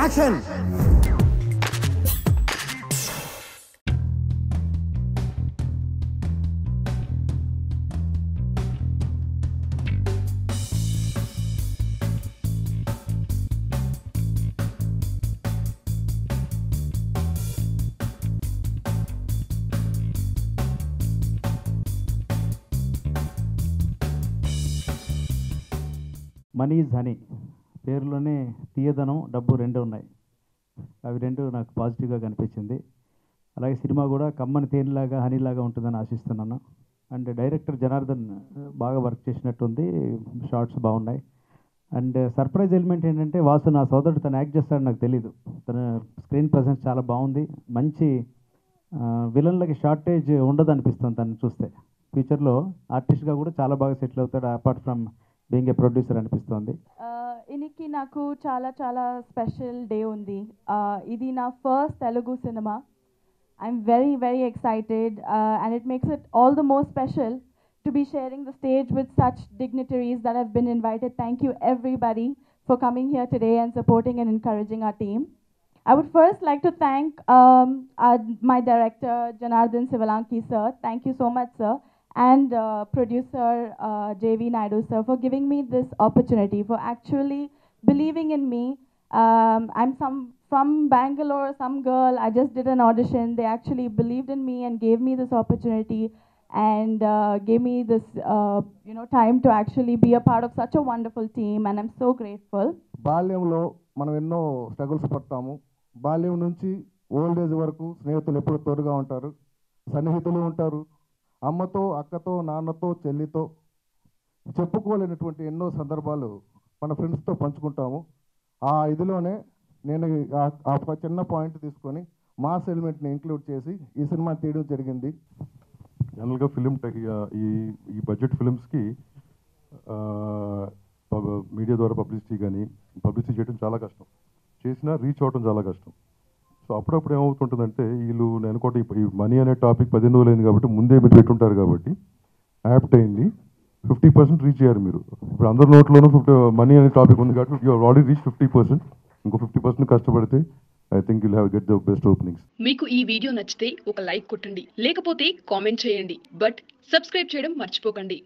Action. Money is honey పేరులోనే తీయదనం డబ్బు రెండు ఉన్నాయి. అవి రెండు నాకు పాజిటివ్గా కనిపించింది. అలాగే సినిమా కూడా కమ్మని తేనెలాగా హనీలాగా ఉంటుందని ఆశిస్తున్నాను. అండ్ డైరెక్టర్ జనార్దన్ బాగా వర్క్ చేసినట్టుంది, షార్ట్స్ బాగున్నాయి. అండ్ సర్ప్రైజ్ ఎలిమెంట్ ఏంటంటే వాసు నా సోదరుడు తను యాక్ట్ చేస్తాడు నాకు తెలీదు. తన స్క్రీన్ ప్రజెన్స్ చాలా బాగుంది. మంచి విలన్లకి షార్టేజ్ ఉండదు అనిపిస్తుంది తను చూస్తే. ఫ్యూచర్లో ఆర్టిస్ట్గా కూడా చాలా బాగా సెటిల్ అవుతాడు apart from being a producer అనిపిస్తుంది. ఇనికి నాకు చాలా చాలా స్పెషల్ డే ఉంది. ఇది నా first Telugu cinema. I'm very very excited and it makes it all the more special to be sharing the stage with such dignitaries that have been invited. Thank you everybody for coming here today and supporting and encouraging our team. I would first like to thank my director Janardhan Sivalanki sir. Thank you so much sir. And producer JV Naidu sir for giving me this opportunity, for actually believing in me. I'm from Bangalore, some girl, I just did an audition. They actually believed in me and gave me this opportunity and gave me this time to actually be a part of such a wonderful team, and I'm so grateful. బాల్యంలో మనం ఎన్నో struggles పడతాము. బాల్యం నుంచి old age వరకు స్నేహితులు ఎప్పుడు తోడుగా ఉంటారు, సన్నిహితులు ఉంటారు. అమ్మతో, అక్కతో, నాన్నతో, చెల్లితో చెప్పుకోలేనటువంటి ఎన్నో సందర్భాలు మన ఫ్రెండ్స్తో పంచుకుంటాము. ఆ ఇదిలోనే నేను ఆ చిన్న పాయింట్ తీసుకొని మాస్ ఎలిమెంట్ని ఇంక్లూడ్ చేసి ఈ సినిమా తీయడం జరిగింది. జనరల్గా ఫిలిం ఈ బడ్జెట్ ఫిలిమ్స్కి మీడియా ద్వారా పబ్లిసిటీ చేయడం చాలా కష్టం, చేసినా రీచ్ అవ్వడం చాలా కష్టం. సో అప్పుడప్పుడు ఏమవుతుంటుందంటే వీళ్ళు నేను కూడా ఈ మనీ అనే టాపిక్ 15 రోజులు అయింది కాబట్టి ముందే మీరు పెట్టుంటారు కాబట్టి యాప్ట్ అయింది. 50% రీచ్ అయ్యారు మీరు. ఇప్పుడు అందరి నోట్లోనూ మనీ అనే టాపిక్ ఉంది కాబట్టి యూ ఆల్రెడీ రీచ్ 50%. ఇంకో 50% కష్టపడితే I think you'll have get the best openings. మీకు ఈ వీడియో నచ్చితే ఒక లైక్ కొట్టండి, లేకపోతే కామెంట్ చేయండి, బట్ సబ్స్క్రైబ్ చేయడం మర్చిపోకండి.